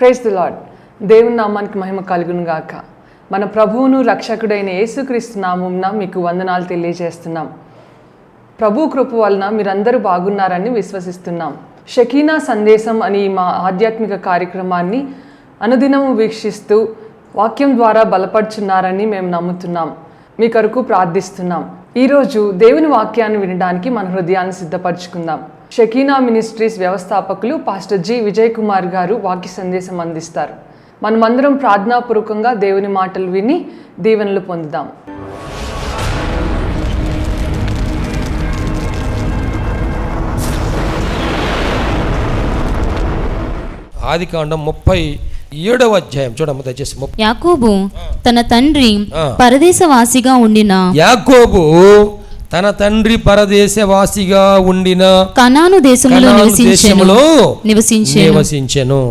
Praise the lord. దేవుని నామానికి మహిమ కలుగును గాక. మన ప్రభువును రక్షకుడైన యేసుక్రీస్తు నామమున మీకు వందనాలు తెలియజేస్తున్నాం. ప్రభు కృప వలన మీరందరూ బాగున్నారని విశ్వసిస్తున్నాం. షకీనా సందేశం అని మా ఆధ్యాత్మిక కార్యక్రమాన్ని అనుదినము వీక్షిస్తూ వాక్యం ద్వారా బలపడుచున్నారని మేము నమ్ముతున్నాం. మీ కొరకు ప్రార్థిస్తున్నాం. ఈరోజు దేవుని వాక్యాన్ని వినడానికి మన హృదయాన్ని సిద్ధపరచుకుందాం. షకీనా మినిస్ట్రీస్ వ్యవస్థాపకులు పాస్టర్ జి విజయ్ కుమార్ గారు వాక్య సందేశం అందిస్తారు. మనమందరం ప్రార్థనాపూర్వకంగా దేవుని మాటలు విని దీవెనలు పొందుదాం. ఆదికాండం 37వ అధ్యాయం చూడమ్మ దయచేసి. యాకోబు తన తండ్రి పరదేశవాసిగా ఉండిన కనాను దేశములో నివసించెను.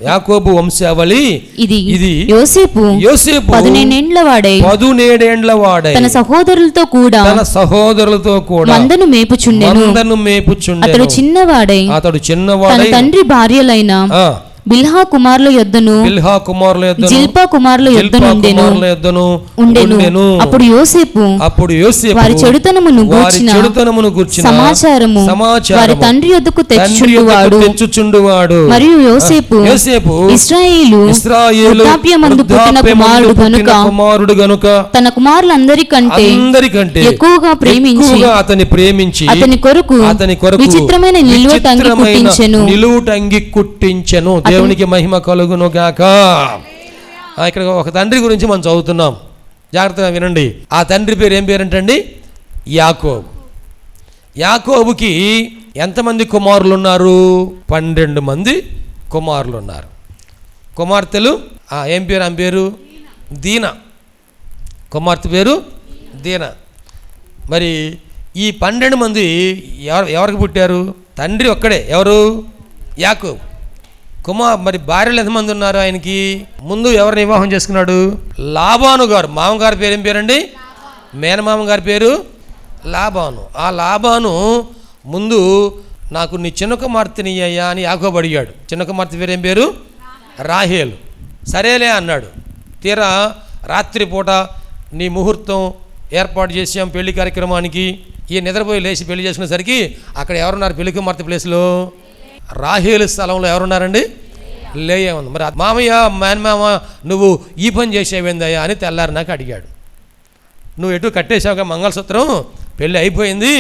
యాకోబు వంశావళి ఇది. యోసేపు 17 ఏండ్ల వాడై తన సహోదరులతో కూడా మందను మేపుచుండెను. అతడు చిన్నవాడై తన తండ్రి భార్యలైన బిల్హా కుమారుల యొద్దను జిల్పా కుమారుల యొద్దను ఉండెను. అప్పుడు యోసేపు వారి చెడుతనమును గూర్చిన సమాచారము వారి తండ్రి యొద్దకు తెచ్చుచుండువాడు. మరియు యోసేపు ఇశ్రాయేలు వృద్ధాప్యమందు పుట్టిన కుమారుడు గనుక తన కుమారులందరికంటే ఎక్కువగా ప్రేమించి అతని కొరకు విచిత్రమైన నిలువుటంగి కుట్టించెను. దేవునికి మహిమ కలుగును గాక. ఇక్కడ ఒక తండ్రి గురించి మనం చదువుతున్నాం, జాగ్రత్తగా వినండి. ఆ తండ్రి పేరు ఏం పేరంటండి? యాకోబు. యాకోబుకి ఎంతమంది కుమారులు ఉన్నారు? 12 మంది కుమారులు ఉన్నారు. కుమార్తెలు ఏం పేరు? ఆమె పేరు దీనా. కుమార్తె పేరు దీనా. మరి ఈ 12 మంది ఎవరికి పుట్టారు? తండ్రి ఒక్కడే, ఎవరు? యాకోబు. మరి భార్యలు ఎంతమంది ఉన్నారు ఆయనకి? ముందు ఎవరిని వివాహం చేసుకున్నాడు? లాబాను గారు. మామగారి పేరు ఏం పేరండి? మేనమామ గారి పేరు లాబాను. ఆ లాబాను ముందు నాకు నీ చిన్న కుమార్తెని అయ్యా అని యాకోబు అడిగాడు. చిన్న కుమార్తె పేరు ఏం పేరు? రాహేలు. సరేలే అన్నాడు. తీరా రాత్రిపూట నీ ముహూర్తం ఏర్పాటు చేసాం పెళ్లి కార్యక్రమానికి. ఈ నిద్రపోయి లేచి పెళ్లి చేసుకునేసరికి అక్కడ ఎవరున్నారు? పెళ్లి కుమార్తె ప్లేస్లో రాహేలు స్థలంలో ఎవరున్నారండి? లేయా ఉంది. మరి మామయ్య మేనమామ నువ్వు ఈ పని చేసేవేందయ్యా అని తెల్లారి నాకు అడిగాడు. నువ్వు ఎటు కట్టేసావుగా మంగళసూత్రం, పెళ్ళి అయిపోయింది.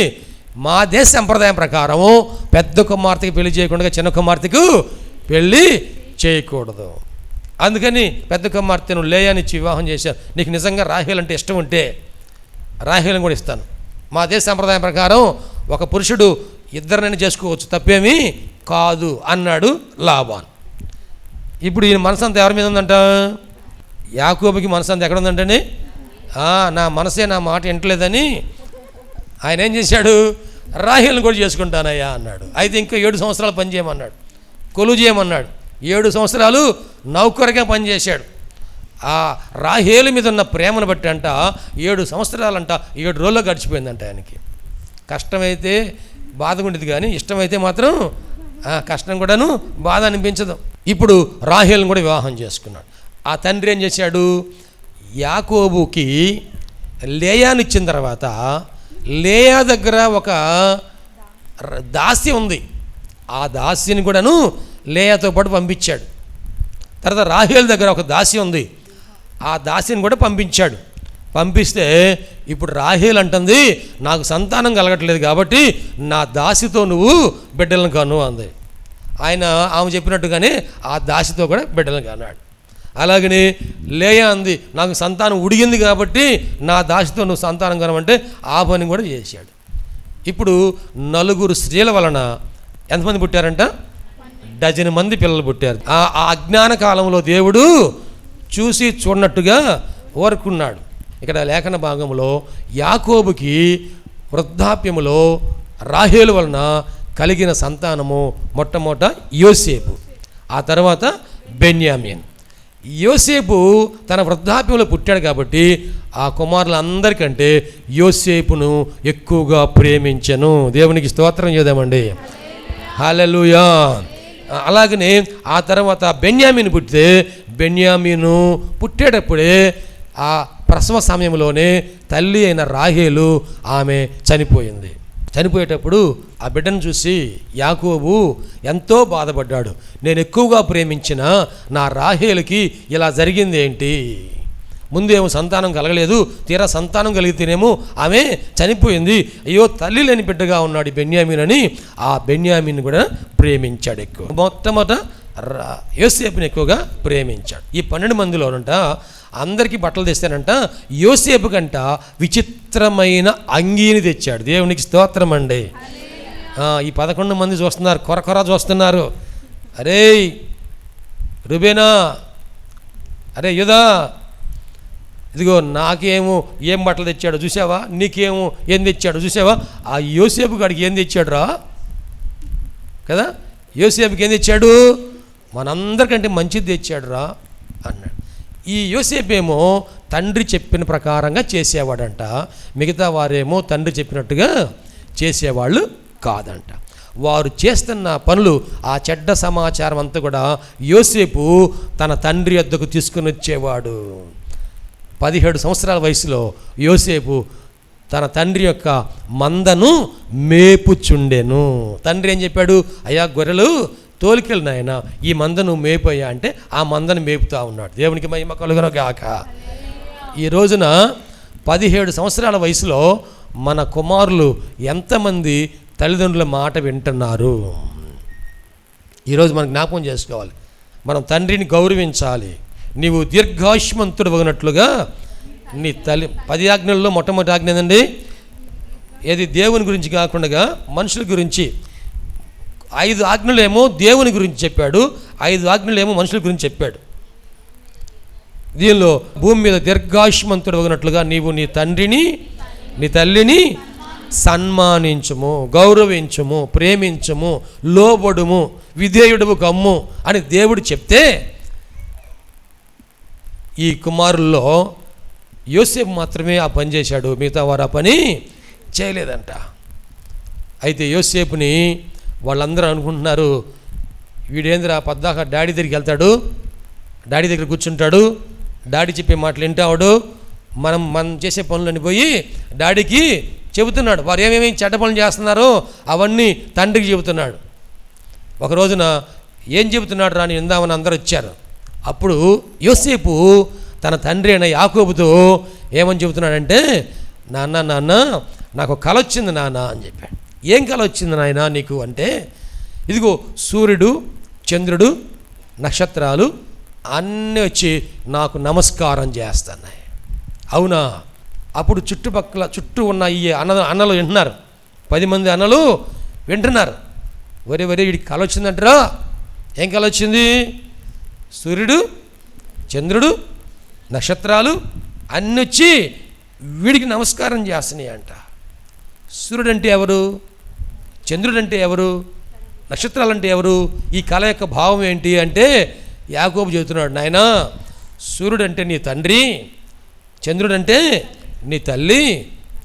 మా దేశ సంప్రదాయం ప్రకారము పెద్ద కుమార్తెకి పెళ్లి చేయకుండా చిన్న కుమార్తెకు పెళ్ళి చేయకూడదు. అందుకని పెద్ద కుమార్తెను లేయానిచ్చి వివాహం చేశాను. నీకు నిజంగా రాహేలు అంటే ఇష్టం ఉంటే రాహేలను కూడా ఇస్తాను. మా దేశ సంప్రదాయం ప్రకారం ఒక పురుషుడు ఇద్దరినైనా చేసుకోవచ్చు, తప్పేమీ కాదు అన్నాడు లాబాన్. ఇప్పుడు ఈయన మనసంతా ఎవరి మీద ఉందంట? యాకోబుకి మనసంతా ఎక్కడ ఉందంటండి? నా మనసే నా మాట వింటలేదని ఆయన ఏం చేశాడు? రాహేలను కూడా చేసుకుంటానయ్యా అన్నాడు. అయితే ఇంకా 7 సంవత్సరాలు పని చేయమన్నాడు, కొలువు చేయమన్నాడు. 7 సంవత్సరాలు నౌకరుగా పనిచేశాడు. ఆ రాహేలు మీద ఉన్న ప్రేమను బట్టి అంట 7 సంవత్సరాలంట 7 రోజుల్లో గడిచిపోయిందంట ఆయనకి. కష్టమైతే బాధగా ఉండేది, కానీ ఇష్టమైతే మాత్రం కష్టం కూడాను బాధ అనిపించదు. ఇప్పుడు రాహేలను కూడా వివాహం చేసుకున్నాడు. ఆ తండ్రి ఏం చేశాడు? యాకోబుకి లేయానిచ్చిన తర్వాత లేయా దగ్గర ఒక దాసి ఉంది. ఆ దాసిని కూడాను లేయాతో పాటు పంపించాడు. తర్వాత రాహేలు దగ్గర ఒక దాసి ఉంది. ఆ దాసిని కూడా పంపించాడు. పంపిస్తే ఇప్పుడు రాహేలు అంటుంది, నాకు సంతానం కలగట్లేదు కాబట్టి నా దాసితో నువ్వు బిడ్డలను కను అంది. ఆమె చెప్పినట్టుగానే ఆ దాసితో కూడా బిడ్డలను కన్నాడు. అలాగని లేయా అంది, నాకు సంతానం ఉడిగింది కాబట్టి నా దాసితో నువ్వు సంతానం కనమంటే ఆ పని కూడా చేశాడు. ఇప్పుడు 4 స్త్రీల వలన ఎంతమంది పుట్టారంట? 12 మంది పిల్లలు పుట్టారు. ఆ అజ్ఞాన కాలంలో దేవుడు చూసి చూడనట్టుగా ఊరుకున్నాడు. ఇక్కడ లేఖన భాగంలో యాకోబుకి వృద్ధాప్యములో రాహేలు వలన కలిగిన సంతానము మొట్టమొదట యోసేపు, ఆ తర్వాత బెన్యామీన్. యోసేపు తన వృద్ధాప్యంలో పుట్టాడు కాబట్టి ఆ కుమారులందరికంటే యోసేపును ఎక్కువగా ప్రేమించెను. దేవునికి స్తోత్రం చేద్దామండి. హల్లెలూయా. అలాగనే ఆ తర్వాత బెన్యామీను పుట్టితే బెన్యామీను పుట్టేటప్పుడే ఆ ప్రసవ సమయంలోనే తల్లి అయిన రాహేలు ఆమె చనిపోయింది. చనిపోయేటప్పుడు ఆ బిడ్డను చూసి యాకోబు ఎంతో బాధపడ్డాడు. నేను ఎక్కువగా ప్రేమించిన నా రాహేలుకి ఇలా జరిగింది ఏంటి? ముందేమో సంతానం కలగలేదు, తీరా సంతానం కలిగితేనేమో ఆమె చనిపోయింది. అయ్యో తల్లి లేని బిడ్డగా ఉన్నాడు బెన్యామీన్ అని ఆ బెన్యామీన్ కూడా ప్రేమించాడు ఎక్కువ. మొట్టమొదట యోసేపుని ఎక్కువగా ప్రేమించాడు. ఈ 12 మందిలోనంట అందరికీ బట్టలు తెస్తానంట యోసేపు కంట విచిత్రమైన అంగీని తెచ్చాడు. దేవునికి స్తోత్రం అండి. ఈ 11 మంది చూస్తున్నారు, కొరకొర చూస్తున్నారు. అరే రుబేనా, అరే యుదా, ఇదిగో నాకేమో ఏం బట్టలు తెచ్చాడో చూసావా, నీకేమో ఏం తెచ్చాడో చూసావా? ఆ యోసేపు గాడికి ఏం తెచ్చాడు రా కదా, యోసేపుకి ఏం తెచ్చాడు? మనందరికంటే మంచిది తెచ్చాడు రా అన్నాడు. ఈ యోసేపు ఏమో తండ్రి చెప్పిన ప్రకారంగా చేసేవాడంట, మిగతా వారేమో తండ్రి చెప్పినట్టుగా చేసేవాళ్ళు కాదంట. వారు చేస్తున్న పనులు, ఆ చెడ్డ సమాచారం అంతా కూడా యోసేపు తన తండ్రి వద్దకు తీసుకుని వచ్చేవాడు. 17 సంవత్సరాల వయసులో యోసేపు తన తండ్రి యొక్క మందను మేపుచుండెను. తండ్రి ఏం చెప్పాడు? అయ్యా గొర్రెలు తోలికెళ్ళి నాయన, ఈ మందను మేపోయా అంటే ఆ మందను మేపుతా ఉన్నాడు. దేవునికి మహిమ కలుగును గాక. ఈ రోజున 17 సంవత్సరాల వయసులో మన కుమారులు ఎంతమంది తల్లిదండ్రుల మాట వింటున్నారు? ఈరోజు మనం జ్ఞాపకం చేసుకోవాలి. మనం తండ్రిని గౌరవించాలి. నీవు దీర్ఘాయుష్మంతుడు అగినట్లుగా నీ తల్లి. 10 ఆజ్ఞల్లో మొట్టమొదటి ఆజ్ఞ ఏందండి? ఏది? దేవుని గురించి కాకుండా మనుషుల గురించి. 5 ఆజ్ఞలేమో దేవుని గురించి చెప్పాడు, 5 ఆజ్ఞలేమో మనుషుల గురించి చెప్పాడు. దీనిలో భూమి మీద దీర్ఘాయుష్మంతుడు అగినట్లుగా నీవు నీ తండ్రిని నీ తల్లిని సన్మానించుము, గౌరవించుము, ప్రేమించుము, లోబడుము, విధేయుడువు కమ్ము అని దేవుడు చెప్తే ఈ కుమారుల్లో యోసేపు మాత్రమే ఆ పని చేశాడు, మిగతా వారు ఆ పని చేయలేదంట. అయితే యోసేపుని వాళ్ళందరూ అనుకుంటున్నారు, వీడేంద్రా పద్దాక డాడీ దగ్గరికి వెళ్తాడు, డాడీ దగ్గర కూర్చుంటాడు, డాడీ చెప్పే మాటలు వింటాడు, మనం చేసే పనులని పోయి డాడీకి చెబుతున్నాడు. వారు ఏమేమి చెడ్డ పనులు చేస్తున్నారో అవన్నీ తండ్రికి చెబుతున్నాడు. ఒక రోజున ఏం చెబుతున్నాడు రాని విందామని అందరూ వచ్చారు. అప్పుడు యోసేపు తన తండ్రి అయిన యాకోబుతో ఏమని చెబుతున్నాడంటే, నాన్న నాకు కల వచ్చింది నాన్న అని చెప్పాడు. ఏం కల వచ్చింది నాయన నీకు అంటే, ఇదిగో సూర్యుడు, చంద్రుడు, నక్షత్రాలు అన్నీ వచ్చి నాకు నమస్కారం చేస్తున్నాయి. అవునా? అప్పుడు చుట్టూ ఉన్న ఈ అన్నలు వింటున్నారు. 10 మంది అన్నలు వింటున్నారు. వరే వీడికి కల వచ్చిందంటారా? ఏం కల వచ్చింది? సూర్యుడు, చంద్రుడు, నక్షత్రాలు అన్నీ వచ్చి వీడికి నమస్కారం చేస్తున్నాయి అంట. సూర్యుడు అంటే ఎవరు? చంద్రుడు అంటే ఎవరు? నక్షత్రాలు అంటే ఎవరు? ఈ కళ యొక్క భావం ఏంటి అంటే యాకోబు చెబుతున్నాడు, నాయనా సూర్యుడు అంటే నీ తండ్రి, చంద్రుడు అంటే నీ తల్లి,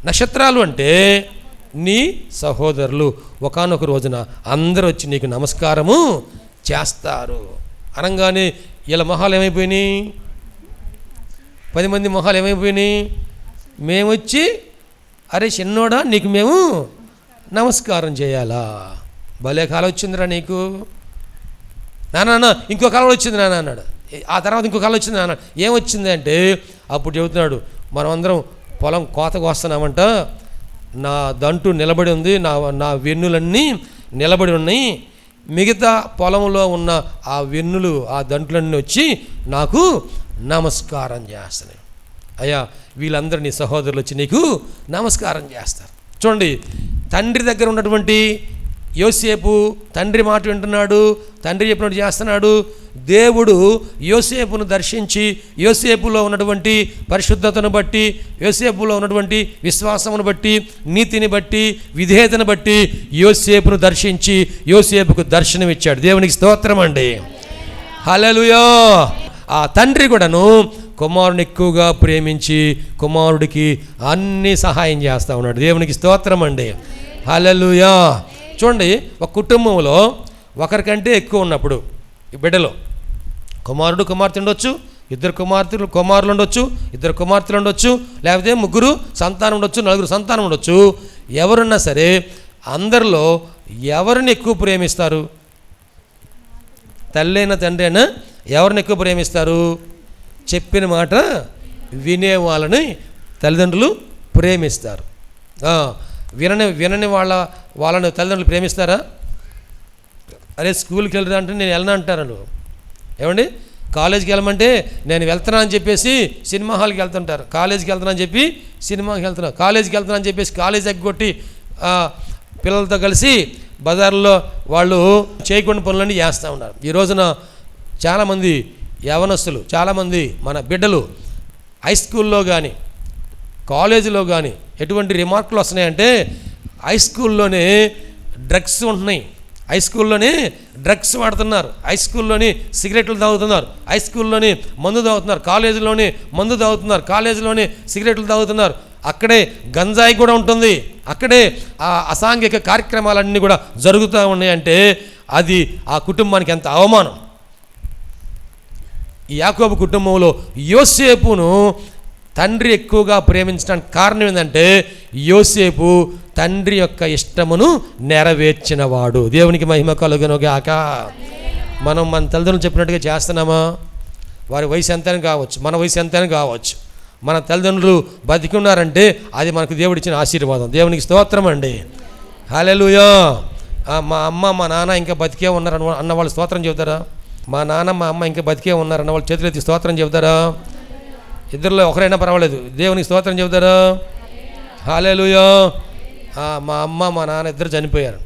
నక్షత్రాలు అంటే నీ సహోదరులు. ఒకానొక రోజున అందరూ వచ్చి నీకు నమస్కారము చేస్తారు అనగానే ఇలా మొహాలు ఏమైపోయినాయి? 10 మంది మొహాలు ఏమైపోయినాయి? మేమొచ్చి అరే చిన్నోడా నీకు మేము నమస్కారం చేయాలా? భలే కాలం వచ్చిందిరా నీకు. నాన్న ఇంకో కాలం వచ్చింది నాన్న అన్నాడు. ఆ తర్వాత ఇంకో కాలం వచ్చింది నాన్న. ఏమొచ్చింది అంటే అప్పుడు చెబుతున్నాడు, మనం అందరం పొలం కోతకు వస్తున్నామంట, నా దంటు నిలబడి ఉంది, నా వెన్నులన్నీ నిలబడి ఉన్నాయి, మిగతా పొలంలో ఉన్న ఆ వెన్నులు ఆ దంట్లన్నీ వచ్చి నాకు నమస్కారం చేస్తున్నాయి. అయ్యా వీళ్ళందరూ నీ సహోదరులు వచ్చి నీకు నమస్కారం చేస్తారు. చూడండి, తండ్రి దగ్గర ఉన్నటువంటి యోసేపు తండ్రి మాట వింటున్నాడు, తండ్రి చెప్పినట్టు చేస్తున్నాడు. దేవుడు యోసేపును దర్శించి యోసేపులో ఉన్నటువంటి పరిశుద్ధతను బట్టి, యోసేపులో ఉన్నటువంటి విశ్వాసమును బట్టి, నీతిని బట్టి, విధేయతను బట్టి యోసేపును దర్శించి యోసేపుకు దర్శనం ఇచ్చాడు. దేవునికి స్తోత్రం అండి. హల్లెలూయా. ఆ తండ్రి కూడాను కుమారుని ఎక్కువగా ప్రేమించి కుమారుడికి అన్ని సహాయం చేస్తూ ఉన్నాడు. దేవునికి స్తోత్రం అండి. హల్లెలూయా. చూడండి, ఒక కుటుంబంలో ఒకరికంటే ఎక్కువ ఉన్నప్పుడు ఈ బిడ్డలో కుమారుడు కుమార్తె ఉండొచ్చు, ఇద్దరు కుమారులు ఉండొచ్చు, ఇద్దరు కుమార్తెలు ఉండొచ్చు, లేకపోతే ముగ్గురు సంతానం ఉండొచ్చు, నలుగురు సంతానం ఉండొచ్చు. ఎవరున్నా సరే అందరిలో ఎవరిని ఎక్కువ ప్రేమిస్తారు? తల్లైనా తండ్రి అయినా ఎవరిని ఎక్కువ ప్రేమిస్తారు? చెప్పిన మాట వినే వాళ్ళని తల్లిదండ్రులు ప్రేమిస్తారు. వినని వాళ్ళని తల్లిదండ్రులు ప్రేమిస్తారా? అరే స్కూల్కి వెళ్ళరా అంటే నేను వెళ్ళను అంటారు. ఏమండి, కాలేజీకి వెళ్ళమంటే నేను వెళ్తున్నా అని చెప్పేసి సినిమా హాల్కి వెళ్తుంటారు. కాలేజీకి వెళ్తున్నా అని చెప్పి సినిమాకి వెళ్తున్నారు. కాలేజీకి వెళ్తున్నా అని చెప్పేసి కాలేజీ ఎగ్గొట్టి పిల్లలతో కలిసి బజార్లో వాళ్ళు చేయకుండా పనులన్నీ చేస్తూ ఉన్నారు. ఈ రోజున చాలామంది యవనస్తులు, చాలామంది మన బిడ్డలు హై స్కూల్లో కానీ కాలేజీలో కానీ ఎటువంటి రిమార్కులు వస్తున్నాయంటే హై స్కూల్లోనే డ్రగ్స్ ఉంటున్నాయి, హై స్కూల్లోనే డ్రగ్స్ వాడుతున్నారు, హై స్కూల్లోని సిగరెట్లు తాగుతున్నారు, హై స్కూల్లోని మందు తాగుతున్నారు, కాలేజీలోని మందు తాగుతున్నారు, కాలేజీలోని సిగరెట్లు తాగుతున్నారు. అక్కడే గంజాయి కూడా ఉంటుంది, అక్కడే ఆ అసాంఘిక కార్యక్రమాలన్నీ కూడా జరుగుతూ ఉన్నాయంటే అది ఆ కుటుంబానికి ఎంత అవమానం. ఈ యాకోబు కుటుంబంలో యోసేపును తండ్రి ఎక్కువగా ప్రేమించడానికి కారణం ఏంటంటే యోసేపు తండ్రి యొక్క ఇష్టమును నెరవేర్చినవాడు. దేవునికి మహిమ కలుగునుగాక. మనం మన తల్లిదండ్రులు చెప్పినట్టుగా చేస్తున్నామా? వారి వయసు ఎంతైనా కావచ్చు, మన వయసు ఎంతైనా కావచ్చు, మన తల్లిదండ్రులు బతికున్నారంటే అది మనకు దేవుడిచ్చిన ఆశీర్వాదం. దేవునికి స్తోత్రం అండి. హల్లెలూయా. మా అమ్మ మా నాన్న ఇంకా బతికే ఉన్నారు అన్న వాళ్ళు స్తోత్రం చెబుతారా? మా నాన్న మా అమ్మ ఇంకా బతికే ఉన్నారు అన్న వాళ్ళు చేతులెత్తి స్తోత్రం చెబుతారా? ఇద్దరిలో ఒకరైనా పర్వాలేదు, దేవునికి స్తోత్రం చెబుతారా? హల్లెలూయా. మా అమ్మ మా నాన్న ఇద్దరు చనిపోయారు.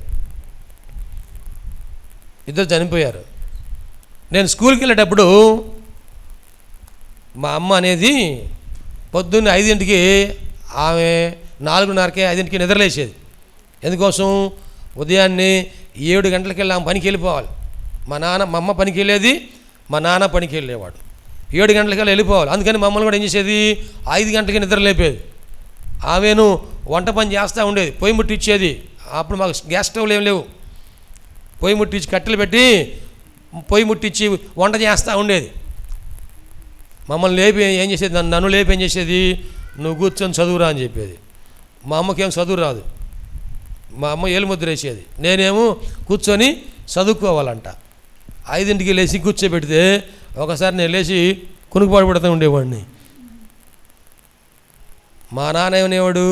నేను స్కూల్కి వెళ్ళేటప్పుడు మా అమ్మ అనేది పొద్దున్న 5ంటికి, ఆమె 4:30కి 5ంటికి నిద్రలేసేది. ఎందుకోసం? ఉదయాన్నే 7 గంటలకి వెళ్ళి ఆమె పనికి వెళ్ళిపోవాలి. మా అమ్మ పనికి వెళ్ళేది, మా నాన్న పనికి వెళ్ళేవాడు. 7 గంటలకల్లా వెళ్ళిపోవాలి. అందుకని మమ్మల్ని కూడా ఏం చేసేది, 5 గంటలకి నిద్ర లేపేది. ఆమెను వంట పని చేస్తూ ఉండేది, పొయ్యి ముట్టించేది. అప్పుడు మాకు గ్యాస్ స్టవ్లు ఏం లేవు, పొయ్యి ముట్టించి కట్టెలు పెట్టి పొయ్యి ముట్టించి వంట చేస్తూ ఉండేది. మమ్మల్ని లేపి ఏం చేసేది, నన్ను లేపి ఏం చేసేది, నువ్వు కూర్చొని చదువురా అని చెప్పేది. మా అమ్మకేం చదువు రాదు, మా అమ్మ ఏలుముద్ర వేసేది, నేనేమో కూర్చొని చదువుకోవాలంట. 5ంటికి లేచి కూర్చోబెడితే ఒకసారి నేను లేచి కునుకుపాటు పడుతూ ఉండేవాడిని. మా నాన్న ఏమనేవాడు,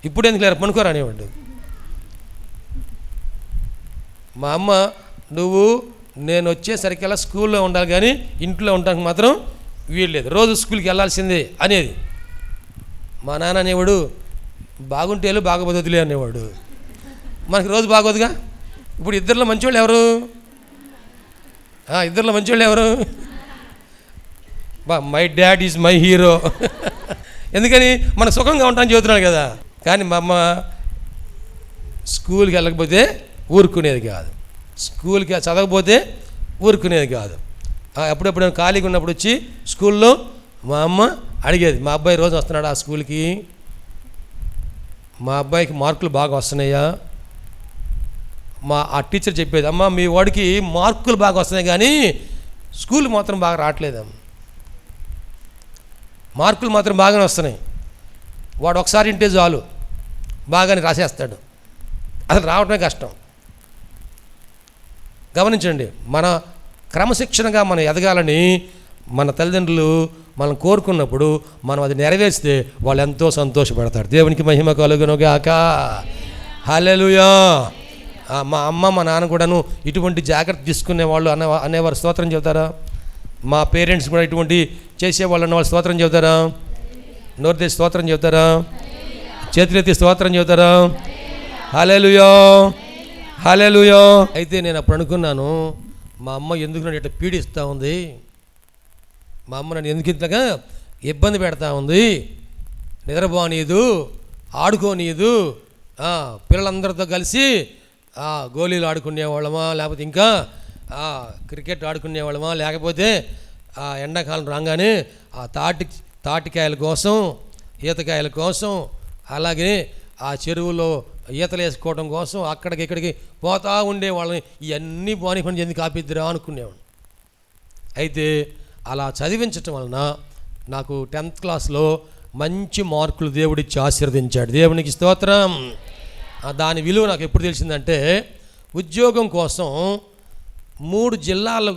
ఇప్పుడు ఎందుకు లేరు పనుకోరా అనేవాడు. మా అమ్మ నేను వచ్చేసరికల్లా స్కూల్లో ఉండాలి కానీ ఇంట్లో ఉండడానికి మాత్రం వీల్లేదు, రోజు స్కూల్కి వెళ్ళాల్సిందే అనేది. మా నాన్న అనేవాడు, బాగుంటేలు బాగోదులే అనేవాడు. మనకి రోజు బాగోదుగా. ఇప్పుడు ఇద్దరిలో మంచివాళ్ళు ఎవరు? My dad is my hero. ఎందుకని మన సుఖంగా ఉంటామని చెబుతున్నాడు కదా. కానీ మా అమ్మ స్కూల్కి వెళ్ళకపోతే ఊరుకునేది కాదు, స్కూల్కి చదవకపోతే ఊరుకునేది కాదు. ఎప్పుడెప్పుడు ఖాళీగా ఉన్నప్పుడు వచ్చి స్కూల్లో మా అమ్మ అడిగేది, మా అబ్బాయి రోజు వస్తున్నాడు ఆ స్కూల్కి, మా అబ్బాయికి మార్కులు బాగా వస్తున్నాయా? ఆ టీచర్ చెప్పేది, అమ్మ మీ వాడికి మార్కులు బాగా వస్తున్నాయి కానీ స్కూల్ మాత్రం బాగా రావట్లేదమ్మ, మార్కులు మాత్రం బాగానే వస్తున్నాయి, వాడు ఒకసారి ఇంటే చాలు బాగానే రాసేస్తాడు, అసలు రావటమే కష్టం. గమనించండి, మన క్రమశిక్షణగా మనం ఎదగాలని మన తల్లిదండ్రులు మనం కోరుకున్నప్పుడు మనం అది నెరవేర్చితే వాళ్ళు ఎంతో సంతోషపడతారు. దేవునికి మహిమ కలుగునుగాక. హల్లెలూయా. మా అమ్మ మా నాన్న కూడాను ఇటువంటి జాగ్రత్త తీసుకునేవాళ్ళు అనేవారు స్తోత్రం చెబుతారా? మా పేరెంట్స్ కూడా ఇటువంటి చేసేవాళ్ళు అన్నవాళ్ళు స్తోత్రం చెబుతారా? నోరు తెచ్చి స్తోత్రం చెబుతారా? చేతులెత్తి స్తోత్రం చెబుతారా? హల్లెలూయా, హల్లెలూయా. అయితే నేను అప్పుడు అనుకున్నాను, మా అమ్మ ఎందుకు నన్ను ఇట్లా పీడిస్తూ ఉంది, మా అమ్మ నన్ను ఎందుకు ఇంతగా ఇబ్బంది పెడతా ఉంది, నిద్రపోనీయదు, ఆడుకోనీయదు, పిల్లలందరితో కలిసి గోళీలు ఆడుకునేవాళ్ళమా, లేకపోతే ఇంకా క్రికెట్ ఆడుకునేవాళ్ళమా, లేకపోతే ఎండాకాలం రాగానే తాటికాయల కోసం, ఈతకాయల కోసం, అలాగే ఆ చెరువులో ఈతలు వేసుకోవడం కోసం అక్కడికి ఇక్కడికి పోతా ఉండేవాళ్ళని, ఇవన్నీ పోనీ పని చెంది కాపిద్దిరా అనుకునేవాడు. అయితే అలా చదివించటం వలన నాకు 10th క్లాస్లో మంచి మార్కులు దేవుడిచ్చి ఆశీర్వదించాడు. దేవునికి స్తోత్రం. దాని విలువ నాకు ఎప్పుడు తెలిసిందంటే, ఉద్యోగం కోసం 3 జిల్లాలు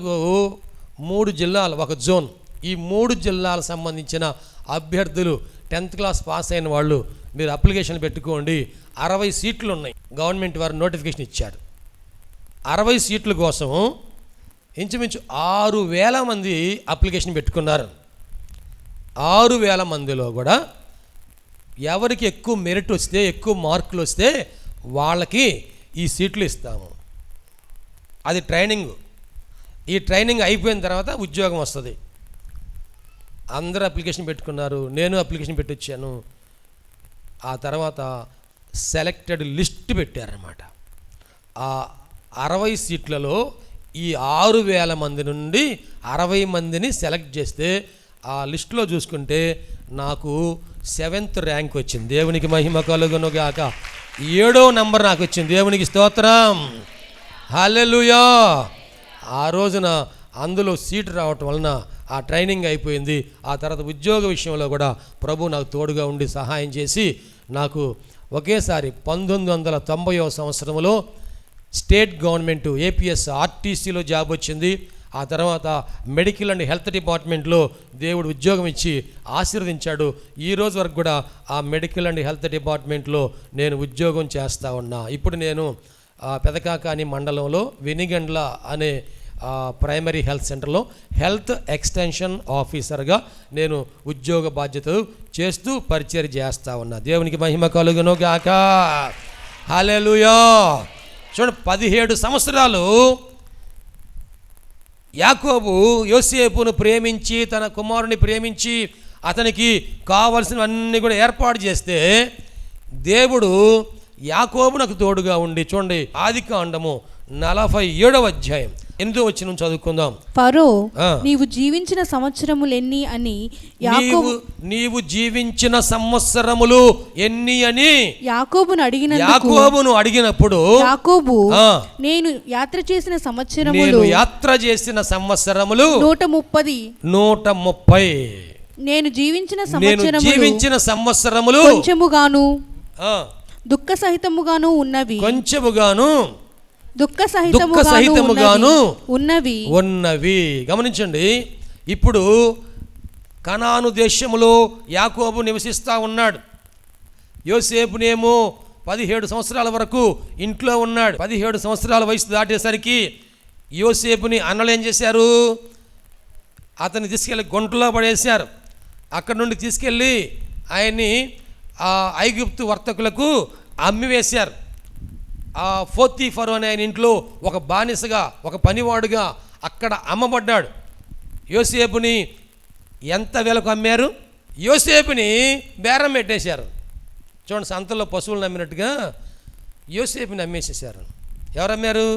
ఒక జోన్, ఈ 3 జిల్లాలకు సంబంధించిన అభ్యర్థులు 10th క్లాస్ పాస్ అయిన వాళ్ళు మీరు అప్లికేషన్ పెట్టుకోండి. 60 సీట్లు ఉన్నాయి. గవర్నమెంట్ వారు నోటిఫికేషన్ ఇచ్చారు. 60 సీట్ల కోసం ఇంచుమించు 6,000 మంది అప్లికేషన్ పెట్టుకున్నారు. 6,000 మందిలో కూడా ఎవరికి ఎక్కువ మెరిట్ వస్తే, ఎక్కువ మార్కులు వస్తే వాళ్ళకి ఈ సీట్లు ఇస్తాము. అది ట్రైనింగ్. ఈ ట్రైనింగ్ అయిపోయిన తర్వాత ఉద్యోగం వస్తుంది. అందరూ అప్లికేషన్ పెట్టుకున్నారు, నేను అప్లికేషన్ పెట్టొచ్చాను. ఆ తర్వాత సెలెక్టెడ్ లిస్ట్ పెట్టారన్నమాట. ఆ 60 సీట్లలో ఈ 6,000 మంది నుండి 60 మందిని సెలెక్ట్ చేస్తే ఆ లిస్టులో చూసుకుంటే నాకు 7th ర్యాంక్ వచ్చింది. దేవునికి మహిమ కలుగును గాక. 7వ నంబర్ నాకు వచ్చింది. దేవునికి స్తోత్రం. హల్లెలూయా. ఆ రోజున అందులో సీటు రావటం వలన ఆ ట్రైనింగ్ అయిపోయింది. ఆ తర్వాత ఉద్యోగ విషయంలో కూడా ప్రభు నాకు తోడుగా ఉండి సహాయం చేసి నాకు ఒకేసారి 1990వ సంవత్సరంలో స్టేట్ గవర్నమెంట్ ఏపీఎస్ ఆర్టీసీలో జాబ్ వచ్చింది. ఆ తర్వాత మెడికల్ అండ్ హెల్త్ డిపార్ట్మెంట్లో దేవుడు ఉద్యోగం ఇచ్చి ఆశీర్వదించాడు. ఈ రోజు వరకు కూడా ఆ మెడికల్ అండ్ హెల్త్ డిపార్ట్మెంట్లో నేను ఉద్యోగం చేస్తూ ఉన్నా. ఇప్పుడు నేను పెదకాకాని మండలంలో వెనిగండ్ల అనే ప్రైమరీ హెల్త్ సెంటర్లో హెల్త్ ఎక్స్టెన్షన్ ఆఫీసర్గా నేను ఉద్యోగ బాధ్యతలు చేస్తూ పరిచయం చేస్తూ ఉన్నా. దేవునికి మహిమ కలుగును గాక. హల్లెలూయా. చూడండి, 17 సంవత్సరాలు యాకోబు యోసేపును ప్రేమించి, తన కుమారుని ప్రేమించి, అతనికి కావలసినవన్నీ కూడా ఏర్పాటు చేస్తే దేవుడు యాకోబునకు తోడుగా ఉండి, చూడండి ఆదికాండము 47వ అధ్యాయం 8వ వచనం చదువుకుందాం. ఫరో, నీవు జీవించిన సంవత్సరములు ఎన్ని అని నీవు జీవించిన సంవత్సరములు ఎన్ని అని యాకోబును అడిగినప్పుడు యాకోబు, నేను యాత్ర చేసిన సంవత్సరములు 130 నేను జీవించిన సంవత్సరములు కొంచెముగాను దుఃఖ సహితముగాను ఉన్నవి. కొంచెముగాను దుఃఖ సహితముగాను ఉన్నవి. గమనించండి, ఇప్పుడు కనాను దేశములో యాకోబు నివసిస్తూ ఉన్నాడు. యోసేపునేమో 17 సంవత్సరాల వరకు ఇంట్లో ఉన్నాడు. 17 సంవత్సరాల వయసు దాటేసరికి యోసేపుని అన్నలు ఏం చేశారు? అతన్ని తీసుకెళ్ళి గుంటలో పడేశారు. అక్కడి నుండి తీసుకెళ్ళి ఆయన్ని ఐగుప్తు వర్తకులకు అమ్మివేశారు. పోతీఫరు అనే ఆయన ఇంట్లో ఒక బానిసగా, ఒక పనివాడుగా అక్కడ అమ్మబడ్డాడు. యోసేపుని ఎంత వేలకు అమ్మారు? యోసేపుని బేరం పెట్టేశారు. చూడండి, సంతలో పశువులు నమ్మినట్టుగా యోసేపుని అమ్మేసేశారు. ఎవరు అమ్మారు?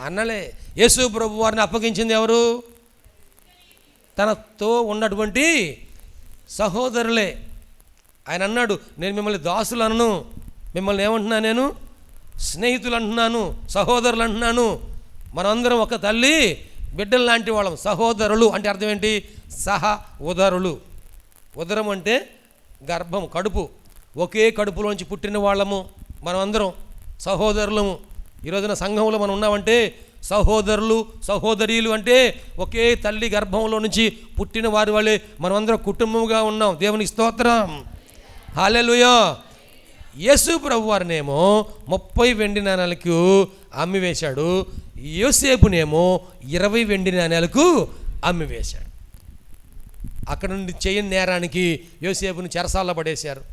అన్నలే. యేసు ప్రభు వారిని అప్పగించింది ఎవరు? తనతో ఉన్నటువంటి సహోదరులే. ఆయన అన్నాడు, నేను మిమ్మల్ని దాసులు అనను, మిమ్మల్ని ఏమంటున్నా, నేను స్నేహితులు అంటున్నాను, సహోదరులు అంటున్నాను. మనందరం ఒక తల్లి బిడ్డలు లాంటి వాళ్ళం. సహోదరులు అంటే అర్థం ఏంటి? ఉదరులు. ఉదరం అంటే గర్భం, కడుపు. ఒకే కడుపులోంచి పుట్టిన వాళ్ళము మనం అందరం సహోదరులము. ఈరోజున సంఘంలో మనం ఉన్నామంటే సహోదరులు, సహోదరీలు అంటే ఒకే తల్లి గర్భంలో నుంచి పుట్టిన వారి వాళ్ళే మనమందరం కుటుంబంగా ఉన్నాం. దేవునికి స్తోత్రం. హల్లెలూయా. యేసు ప్రభు వారినేమో 30 వెండి నాణాలకు అమ్మివేశాడు. యోసేపునేమో 20 వెండి నాణాలకు అమ్మివేశాడు. అక్కడ నుండి చేయని నేరానికి యోసేపుని చెరసాలలో పడేశారు.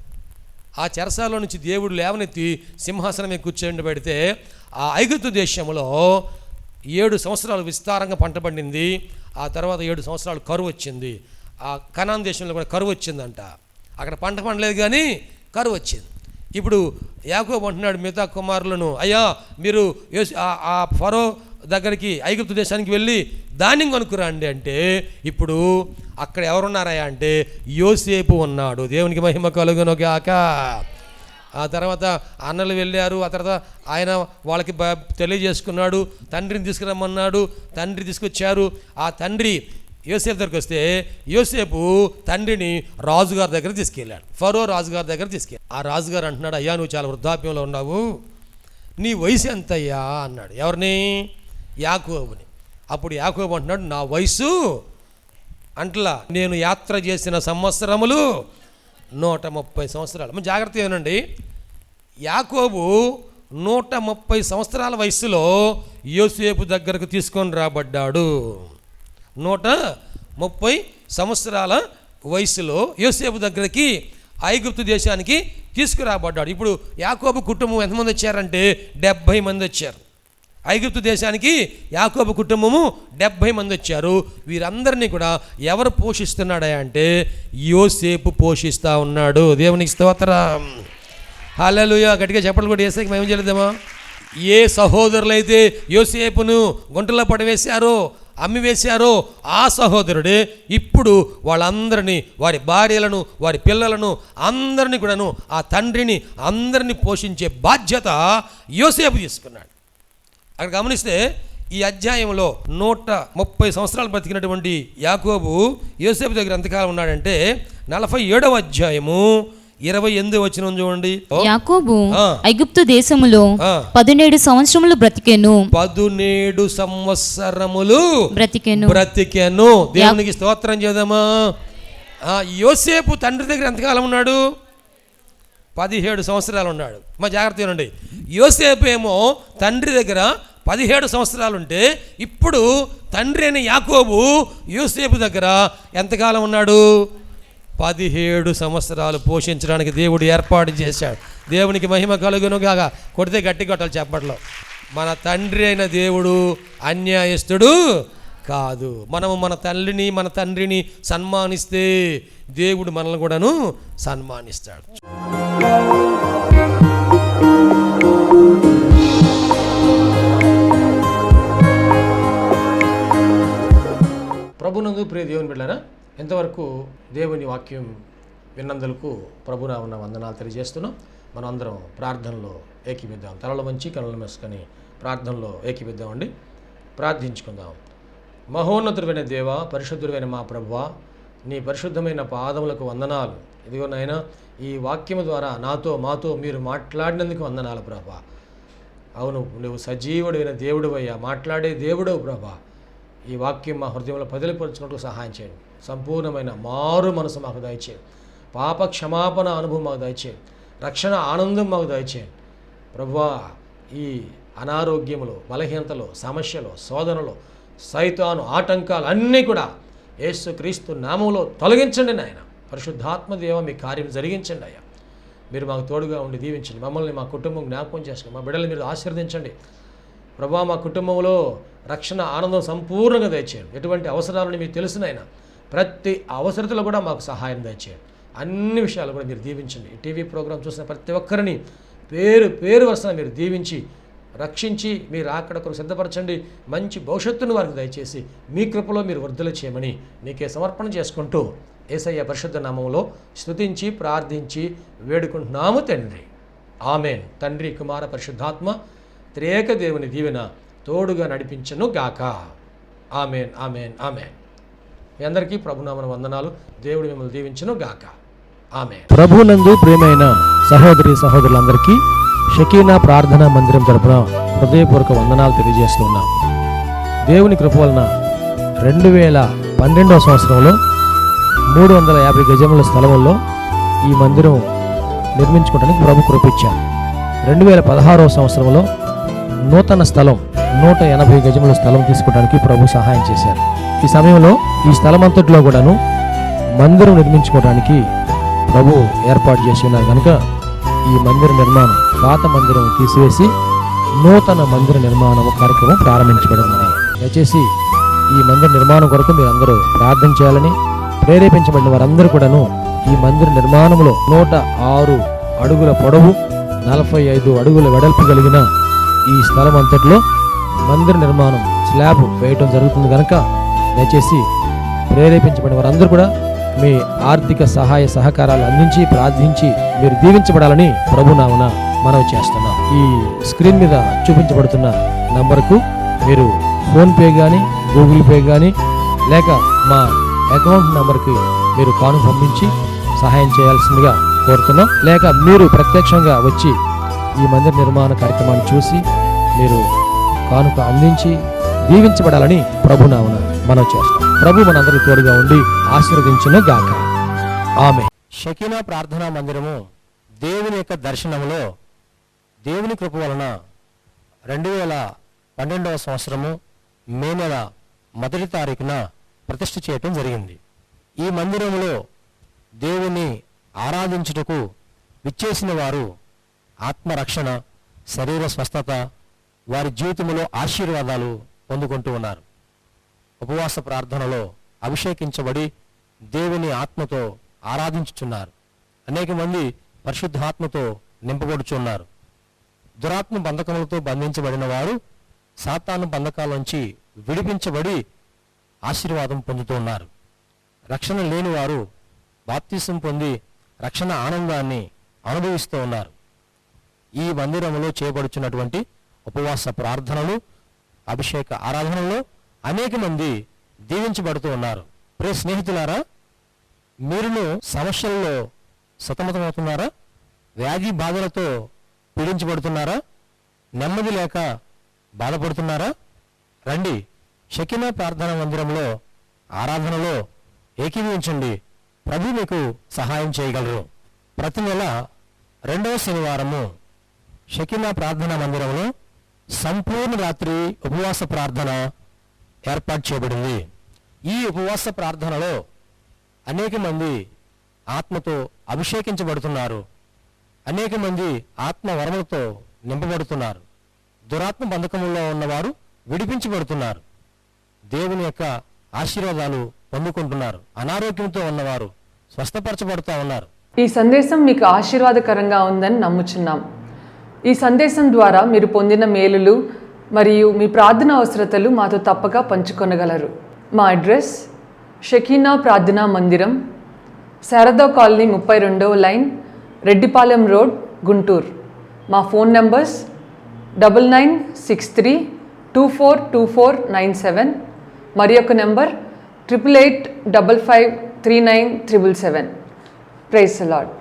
ఆ చెరసాలలో నుంచి దేవుడు లేవనెత్తి సింహాసనమే కూర్చోబెడితే ఆ ఐగుప్తు దేశంలో 7 సంవత్సరాలు విస్తారంగా పంట పండింది. ఆ తర్వాత 7 సంవత్సరాలు కరువు వచ్చింది. ఆ కనాన్ దేశంలో కూడా కరువు వచ్చిందంట. అక్కడ పంట పండలేదు కానీ కరువు వచ్చింది. ఇప్పుడు యాకోబు అంటున్నాడు మిగతా కుమారులను, అయ్యా మీరు ఆ ఫరో దగ్గరికి ఐగుప్తు దేశానికి వెళ్ళి ధాన్యం కొనుక్కురండి అంటే, ఇప్పుడు అక్కడ ఎవరున్నారయ్యా అంటే యోసేపు ఉన్నాడు. దేవునికి మహిమ కలుగును గాక. ఆ తర్వాత అన్నలు వెళ్ళారు. ఆ తర్వాత ఆయన వాళ్ళకి తెలియజేసుకున్నాడు, తండ్రిని తీసుకురమ్మన్నాడు, తండ్రి తీసుకొచ్చారు. ఆ తండ్రి యోసేపు దగ్గరికి వస్తే యోసేపు తండ్రిని రాజుగారి దగ్గర తీసుకెళ్ళాడు, ఫరో రాజుగారి దగ్గర తీసుకెళ్ళాడు. ఆ రాజుగారు అంటున్నాడు, అయ్యా నువ్వు చాలా వృద్ధాప్యంలో ఉన్నావు, నీ వయసు ఎంతయ్యా అన్నాడు. ఎవరిని? యాకోబుని. అప్పుడు యాకోబు అంటున్నాడు, నా వయసు అంట్లా నేను యాత్ర చేసిన సంవత్సరములు 130 సంవత్సరాలు. మనం జాగ్రత్తగా ఏనండి, యాకోబు 130 సంవత్సరాల వయసులో యోసేపు దగ్గరకు తీసుకొని రాబడ్డాడు. 130 సంవత్సరాల వయసులో యోసేపు దగ్గరికి ఐగుప్తు దేశానికి తీసుకురాబడ్డాడు. ఇప్పుడు యాకోబు కుటుంబం ఎంతమంది వచ్చారంటే 70 మంది వచ్చారు. ఐగుప్తు దేశానికి యాకోబు కుటుంబము 70 మంది వచ్చారు. వీరందరినీ కూడా ఎవరు పోషిస్తున్నాడా అంటే యోసేపు పోషిస్తూ ఉన్నాడు. దేవునికి స్తోత్రం, హల్లెలూయా. గట్టిగా చెప్పలు కూడా యేసుకి మేము చేద్దామా? ఏ సహోదరులైతే యోసేపును గుంటలో పడవేశారో, అమ్మి వేశారో ఆ సహోదరుడే ఇప్పుడు వాళ్ళందరినీ, వారి భార్యలను, వారి పిల్లలను అందరినీ కూడాను, ఆ తండ్రిని అందరినీ పోషించే బాధ్యత యోసేపు తీసుకున్నాడు. అక్కడ గమనిస్తే ఈ అధ్యాయంలో 130 సంవత్సరాలు బ్రతికినటువంటి యాకోబు యోసేపు దగ్గర ఎంతకాలం ఉన్నాడంటే 47వ అధ్యాయము 28వ వచనం చూడండి. యాకోబు ఐగుప్తు దేశములో 17 సంవత్సరములు బ్రతికెను. 17 సంవత్సరములు బ్రతికెను. దేవునికి స్తోత్రం చేద్దామా? యోసేపు తండ్రి దగ్గర ఎంతకాలం ఉన్నాడు? 17 సంవత్సరాలు ఉన్నాడు. మా జాగ్రత్త ఏనండి, యోసేపు ఏమో తండ్రి దగ్గర 17 సంవత్సరాలు ఉంటే ఇప్పుడు తండ్రి అయిన యాకోబు యోసేపు దగ్గర ఎంతకాలం ఉన్నాడు? 17 సంవత్సరాలు పోషించడానికి దేవుడు ఏర్పాటు చేశాడు. దేవునికి మహిమ కలుగును గాక. కొడితే గట్టి కొట్టాలి చెప్పట్లో. మన తండ్రి అయిన దేవుడు అన్యాయస్తుడు కాదు. మనము మన తల్లిని, మన తండ్రిని సన్మానిస్తే దేవుడు మనల్ని కూడాను సన్మానిస్తాడు. ప్రభునందు ప్రియ దేవుని బిడ్డలారా, ఇంతవరకు దేవుని వాక్యం విన్నందులకు ప్రభునామమున వందనాలు తెలియజేస్తున్నాం. మనం అందరం ప్రార్థనలో ఏకీభిద్దాం. తలలు వంచి కనులు మూసుకొని ప్రార్థనలో ఏకీభిద్దామండి. ప్రార్థించుకుందాం. మహోన్నతుడైన దేవ, పరిశుద్ధుడైన మా ప్రభువా, నీ పరిశుద్ధమైన పాదములకు వందనాలు. ఇదిగో నాయనా, ఈ వాక్యము ద్వారా మాతో మీరు మాట్లాడినందుకు వందనాలు ప్రభా. అవును, నువ్వు సజీవుడైన దేవుడువయ్యా, మాట్లాడే దేవుడవు ప్రభా. ఈ వాక్యం మా హృదయంలో పదిలిపరుచుకుంటూ సహాయం చేయండి. సంపూర్ణమైన మారు మనసు మాకు దయచేయండి. పాప క్షమాపణ అనుభవం మాకు దయచేయండి. రక్షణ ఆనందం మాకు దయచేయండి ప్రభువా. ఈ అనారోగ్యములు, బలహీనతలు, సమస్యలు, శోధనలు, సైతాను ఆటంకాలు అన్నీ కూడా యేసుక్రీస్తు నామములో తొలగించండి నాయన. పరిశుద్ధాత్మ దేవ, మీ కార్యం జరిగించండి అయ్యా. మీరు మాకు తోడుగా ఉండి దీవించండి. మమ్మల్ని, మా కుటుంబం జ్ఞాపకం చేసుకోండి. మా బిడ్డలు మీరు ఆశీర్వదించండి ప్రభువా. మా కుటుంబంలో రక్షణ ఆనందం సంపూర్ణంగా దయచేయండి. ఎటువంటి అవసరాలని మీకు తెలుసునైనా ప్రతి అవసరతలో కూడా మాకు సహాయం దయచేయండి. అన్ని విషయాలు కూడా మీరు దీవించండి. ఈ టీవీ ప్రోగ్రాం చూసిన ప్రతి ఒక్కరిని పేరు వరుసన మీరు దీవించి రక్షించి మీరు అక్కడ కొరకు సిద్ధపరచండి. మంచి భవిష్యత్తును వారికి దయచేసి మీ కృపలో మీరు వర్ధలు చేయమని నీకే సమర్పణ చేసుకుంటూ యేసయ్య పరిశుద్ధ నామములో స్తుతించి ప్రార్థించి వేడుకుంటున్నాము తండ్రి. ఆమెన్. తండ్రి, కుమార, పరిశుద్ధాత్మ త్రియేక దేవుని దీవెన తోడుగా నడిపించను గాక. Amen, amen, amen. మీ అందరికీ ప్రభునామన వందనాలు. దేవుడు మిమ్మల్ని దీవించను గాక. ఆమెన్. ప్రభునందు ప్రియమైన సహోదరి సహోదరులందరికీ షకీనా ప్రార్థనా మందిరం తరపున హృదయపూర్వక వందనాలు తెలియజేస్తున్నాం. దేవుని కృప వలన 2012వ సంవత్సరంలో 350 గజముల స్థలంలో ఈ మందిరం నిర్మించుకోవడానికి ప్రభు కృపించారు. 2016వ సంవత్సరంలో నూతన స్థలం 180 గజముల స్థలం తీసుకోవడానికి ప్రభు సహాయం చేశారు. ఈ సమయంలో ఈ స్థలం అంతట్లో కూడాను మందిరం నిర్మించుకోవడానికి ప్రభు ఏర్పాటు చేసి ఉన్నారు కనుక ఈ మందిర నిర్మాణం, పాత మందిరం తీసివేసి నూతన మందిర నిర్మాణం కార్యక్రమం ప్రారంభించబడింది. దయచేసి ఈ మందిర నిర్మాణం కొరకు మీరు అందరూ ప్రార్థన చేయాలని, ప్రేరేపించబడిన వారందరూ కూడాను ఈ మందిర నిర్మాణంలో 106 అడుగుల పొడవు, 45 అడుగుల వెడల్పు కలిగిన ఈ స్థలం అంతట్లో మందిర నిర్మాణం స్లాబ్ వేయటం జరుగుతుంది కనుక దయచేసి ప్రేరేపించబడిన వారందరూ కూడా మీ ఆర్థిక సహాయ సహకారాలు అందించి ప్రార్థించి మీరు దీవించబడాలని ప్రభునామన మనవి చేస్తున్నాం. ఈ స్క్రీన్ మీద చూపించబడుతున్న నంబర్కు మీరు ఫోన్పే కానీ గూగుల్ పే కానీ లేక మా అకౌంట్ నంబర్కి మీరు కాను పంపించి సహాయం చేయాల్సిందిగా కోరుతున్నాం. లేక మీరు ప్రత్యక్షంగా వచ్చి ఈ మందిర నిర్మాణ కార్యక్రమాన్ని చూసి మీరు కానుక అందించి దీవించబడాలని ప్రభునామన మనం చేస్తాం. ప్రభు మనందరికీ తోడుగా ఉండి ఆశీర్వదించును గాక. ఆమె. షకీనా ప్రార్థనా మందిరము దేవుని యొక్క దర్శనములో దేవుని కృప వలన 2012వ సంవత్సరము మే నెల 1వ తారీఖున ప్రతిష్ఠ చేయటం జరిగింది. ఈ మందిరములో దేవుని ఆరాధించుటకు విచ్చేసిన వారు ఆత్మరక్షణ, శరీర స్వస్థత, వారి జీవితంలో ఆశీర్వాదాలు పొందుకుంటూ ఉన్నారు. ఉపవాస ప్రార్థనలో అభిషేకించబడి దేవుని ఆత్మతో ఆరాధించుచున్నారు. అనేక మంది పరిశుద్ధాత్మతో నింపబడుచున్నారు. దురాత్మ బంధకములతో బంధించబడిన వారు సాతాను బంధకాల విడిపించబడి ఆశీర్వాదం పొందుతూ ఉన్నారు. రక్షణ లేని వారు బాప్తిసం పొంది రక్షణ ఆనందాన్ని అనుభవిస్తూ ఉన్నారు. ఈ మందిరంలో చేయబడుచున్నటువంటి ఉపవాస ప్రార్థనలు, అభిషేక ఆరాధనలో అనేక మంది దీవించబడుతూ ఉన్నారు. ప్రియ స్నేహితులారా, మీరును సమస్యల్లో సతమతమవుతున్నారా? వ్యాధి బాధలతో పీడించబడుతున్నారా? నెమ్మది లేక బాధపడుతున్నారా? రండి, షకీనా ప్రార్థనా మందిరంలో ఆరాధనలో ఏకీభవించండి. ప్రభు మీకు సహాయం చేయగలరు. ప్రతి నెల 2వ శనివారము షకీనా ప్రార్థనా మందిరంలో సంపూర్ణ రాత్రి ఉపవాస ప్రార్థన ఏర్పాటు చేయబడింది. ఈ ఉపవాస ప్రార్థనలో అనేక మంది ఆత్మతో అభిషేకించబడుతున్నారు. అనేక మంది ఆత్మ వరములతో నింపబడుతున్నారు. దురాత్మ బంధకముల్లో ఉన్నవారు విడిపించబడుతున్నారు. దేవుని యొక్క ఆశీర్వాదాలు పొందుకుంటున్నారు. అనారోగ్యంతో ఉన్నవారు స్వస్థపరచబడుతూ ఉన్నారు. ఈ సందేశం మీకు ఆశీర్వాదకరంగా ఉందని నమ్ముచున్నాం. ఈ సందేశం ద్వారా మీరు పొందిన మేలులు మరియు మీ ప్రార్థన అవసరతలు మాతో తప్పక పంచుకొనగలరు. మా అడ్రస్ షకీనా ప్రార్థనా మందిరం, శారదా కాలనీ 32వ లైన్, రెడ్డిపాలెం రోడ్, గుంటూరు. మా ఫోన్ నంబర్స్ 9963242497, మరి యొక్క నెంబర్ 8885539777. Praise the lord.